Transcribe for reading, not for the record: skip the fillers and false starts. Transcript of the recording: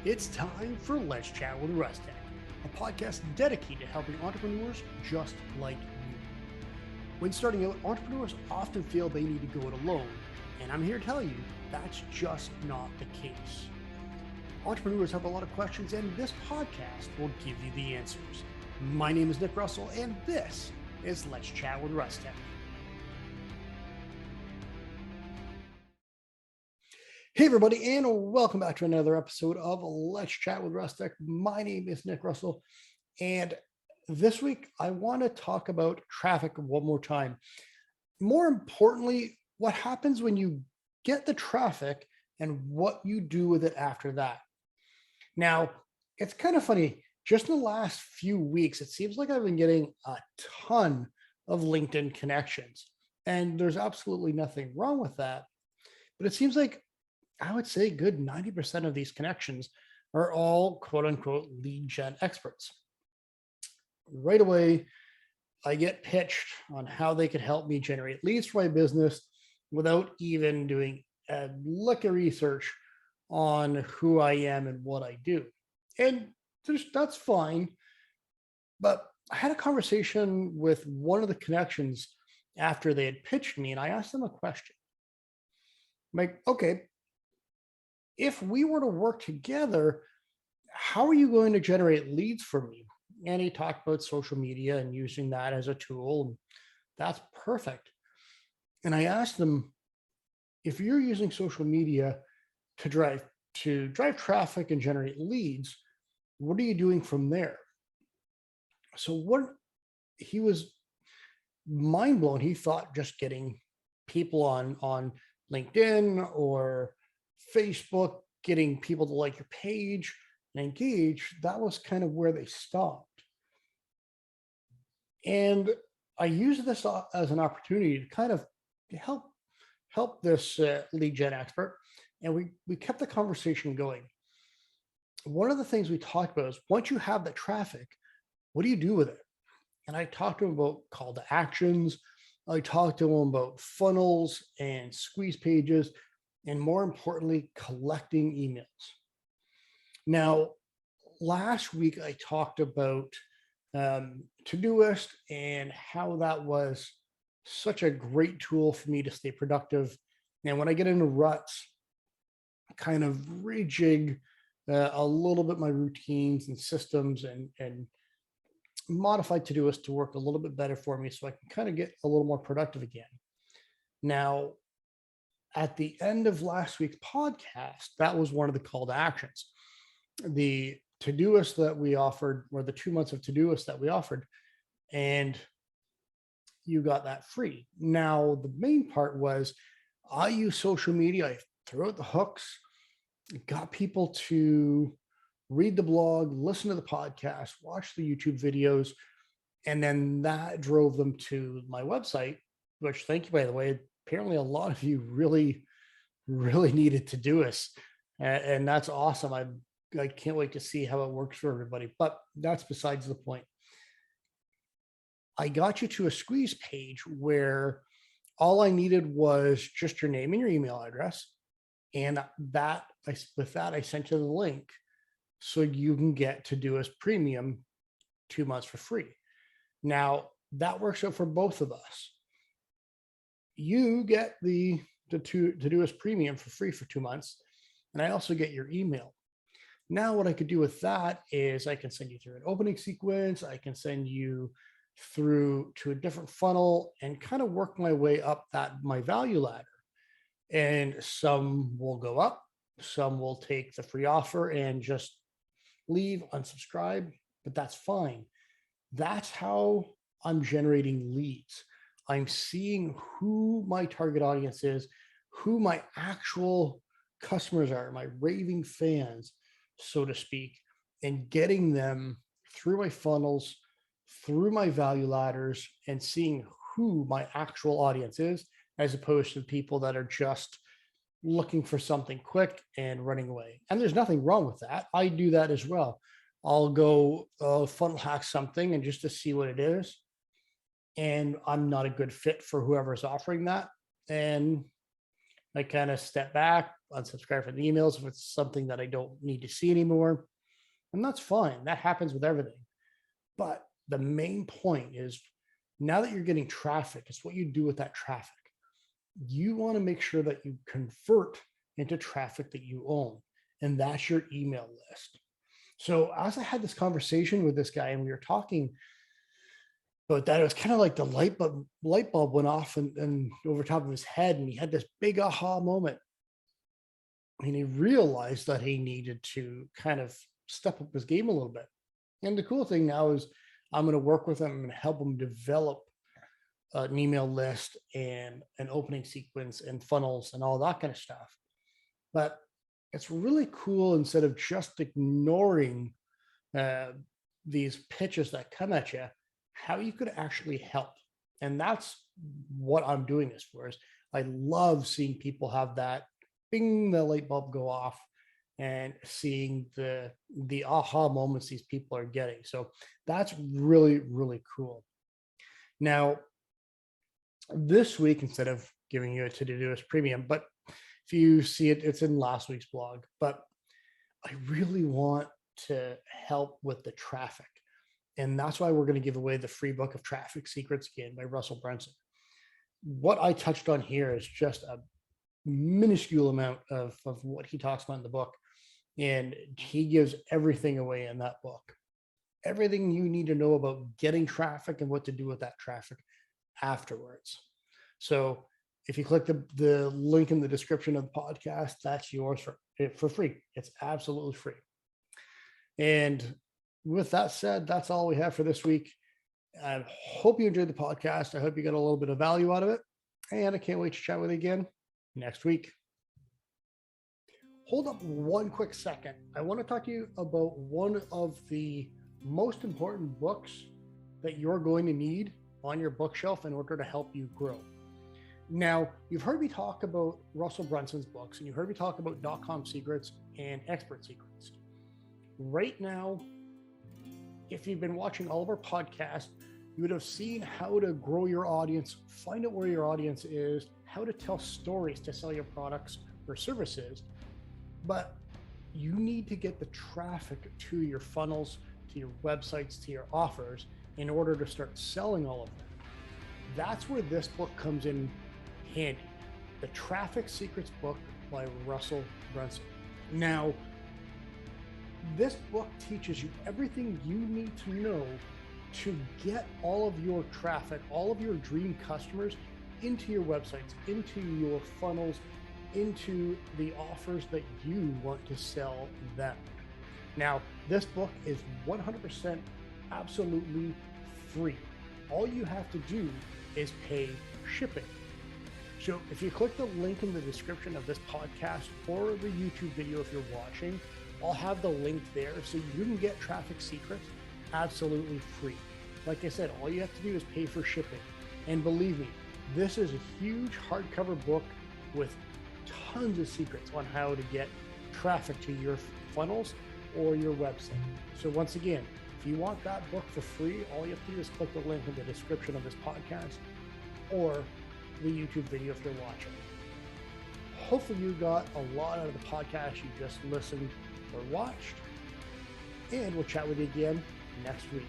It's time for Let's Chat with Russtek, a podcast dedicated to helping entrepreneurs just like you. When starting out, entrepreneurs often feel they need to go it alone, and I'm here to tell you that's just not the case. Entrepreneurs have a lot of questions, and this podcast will give you the answers. My name is Nick Russell, and this is Let's Chat with Russtek. Hey everybody, and welcome back to another episode of Let's Chat with Russtek. My name is Nick Russell, and this week I want to talk about traffic one more time. More importantly, what happens when you get the traffic and what you do with it after that. Now, it's kind of funny. Just in the last few weeks, it seems like I've been getting a ton of LinkedIn connections, and there's absolutely nothing wrong with that. But it seems like I would say good 90% of these connections are all quote unquote lead gen experts. Right away, I get pitched on how they could help me generate leads for my business without even doing a lick of research on who I am and what I do. And that's fine. But I had a conversation with one of the connections after they had pitched me, and I asked them a question. I'm like, okay, if we were to work together, how are you going to generate leads for me? And he talked about social media and using that as a tool. And that's perfect. And I asked them, if you're using social media to drive traffic and generate leads, what are you doing from there? So he was mind blown. He thought just getting people on LinkedIn or Facebook, getting people to like your page and engage, that was kind of where they stopped. And I used this as an opportunity to kind of help this lead gen expert, and we kept the conversation going. One of the things we talked about is once you have the traffic, what do you do with it? And I talked to him about call to actions. I talked to him about funnels and squeeze pages, and more importantly, collecting emails. Now, last week I talked about ToDoist and how that was such a great tool for me to stay productive. And when I get into ruts, kind of rejig a little bit my routines and systems and modify ToDoist to work a little bit better for me so I can kind of get a little more productive again. Now, at the end of last week's podcast, that was one of the call to actions. The ToDoist that we offered, or the 2 months of ToDoist that we offered, and you got that free. Now, the main part was I use social media. I threw out the hooks, got people to read the blog, listen to the podcast, watch the YouTube videos, and then that drove them to my website, which, thank you, by the way. Apparently a lot of you really needed ToDoist, and that's awesome. I can't wait to see how it works for everybody, but that's besides the point. I got you to a squeeze page where all I needed was just your name and your email address, and with that I sent you the link so you can get ToDoist Premium 2 months for free. Now that works out for both of us. You get the ToDoist Premium for free for 2 months, and I also get your email. Now, what I could do with that is I can send you through an opening sequence. I can send you through to a different funnel and kind of work my way up my value ladder. And some will go up, some will take the free offer and just leave, unsubscribe, but that's fine. That's how I'm generating leads. I'm seeing who my target audience is, who my actual customers are, my raving fans, so to speak, and getting them through my funnels, through my value ladders, and seeing who my actual audience is, as opposed to people that are just looking for something quick and running away. And there's nothing wrong with that. I do that as well. I'll go funnel hack something and just to see what it is, and I'm not a good fit for whoever's offering that, and I kind of step back, unsubscribe from the emails if it's something that I don't need to see anymore. And that's fine. That happens with everything. But the main point is now that you're getting traffic, it's what you do with that traffic. You want to make sure that you convert into traffic that you own, and that's your email list. So as I had this conversation with this guy and we were talking about that, it was kind of like the light bulb went off and over top of his head, and he had this big aha moment. And he realized that he needed to kind of step up his game a little bit. And the cool thing now is I'm going to work with him and help him develop an email list and an opening sequence and funnels and all that kind of stuff. But it's really cool, instead of just ignoring these pitches that come at you, how you could actually help. And that's what I'm doing this for. Is I love seeing people have that bing, the light bulb go off, and seeing the aha moments these people are getting. So that's really, really cool. Now, this week, instead of giving you a ToDoist Premium, but if you see it, it's in last week's blog, but I really want to help with the traffic. And that's why we're going to give away the free book of Traffic Secrets again by Russell Brunson. What I touched on here is just a minuscule amount of what he talks about in the book. And he gives everything away in that book. Everything you need to know about getting traffic and what to do with that traffic afterwards. So if you click the link in the description of the podcast, that's yours for free. It's absolutely free. And with that said, that's all we have for this week. I hope you enjoyed the podcast. I hope you got a little bit of value out of it. And I can't wait to chat with you again next week. Hold up one quick second. I want to talk to you about one of the most important books that you're going to need on your bookshelf in order to help you grow. Now, you've heard me talk about Russell Brunson's books, and you heard me talk about .com secrets and expert secrets. Right now, if you've been watching all of our podcasts, you would have seen how to grow your audience, find out where your audience is, how to tell stories to sell your products or services. But you need to get the traffic to your funnels, to your websites, to your offers in order to start selling all of them. That's where this book comes in handy. The Traffic Secrets book by Russell Brunson. Now, this book teaches you everything you need to know to get all of your traffic, all of your dream customers into your websites, into your funnels, into the offers that you want to sell them. Now, this book is 100% absolutely free. All you have to do is pay shipping. So if you click the link in the description of this podcast or the YouTube video if you're watching, I'll have the link there so you can get Traffic Secrets absolutely free. Like I said, all you have to do is pay for shipping. And believe me, this is a huge hardcover book with tons of secrets on how to get traffic to your funnels or your website. So once again, if you want that book for free, all you have to do is click the link in the description of this podcast or the YouTube video if you're watching. Hopefully you got a lot out of the podcast you just listened or watched, and we'll chat with you again next week.